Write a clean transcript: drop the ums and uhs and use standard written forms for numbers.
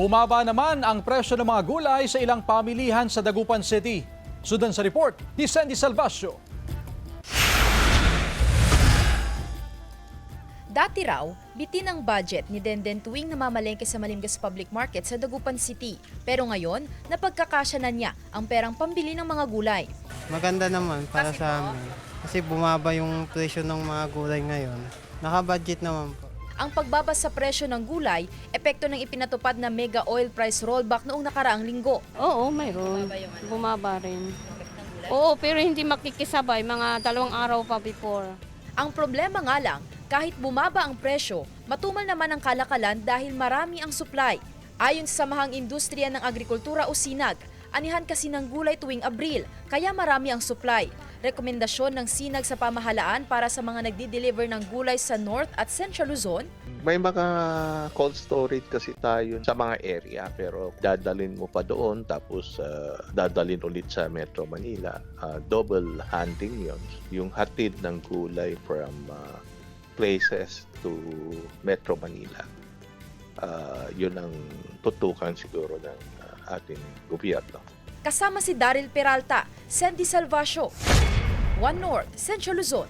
Bumaba naman ang presyo ng mga gulay sa ilang pamilihan sa Dagupan City. Sundan sa report ni Sandy Salvacio. Dati raw, bitin ang budget ni Denden tuwing namamalengke sa Malingas Public Market sa Dagupan City. Pero ngayon, napagkakasya na niya ang perang pambili ng mga gulay. Maganda naman para sa amin. Kasi bumaba yung presyo ng mga gulay ngayon. Naka-budget naman po. Ang pagbaba sa presyo ng gulay, epekto ng ipinatupad na mega oil price rollback noong nakaraang linggo. Oo, mayroon. Bumaba rin. Oo, pero hindi makikisabay. Mga 2 araw pa before. Ang problema nga lang, kahit bumaba ang presyo, matumal naman ang kalakalan dahil marami ang supply. Ayon sa Samahang Industriya ng Agrikultura o SINAG, anihan kasi ng gulay tuwing Abril, kaya marami ang supply. Rekomendasyon ng SINAG sa pamahalaan para sa mga nagdi-deliver ng gulay sa North at Central Luzon, May mga cold storage kasi tayo sa mga area pero dadalhin mo pa doon tapos dadalhin ulit sa Metro Manila. Double handling yon. Yung hatid ng gulay from places to Metro Manila. Yun ang tutukan siguro ng ating gobyerno. kasama si Daryl Peralta, Sandy Salvacio, One North, Central Luzon.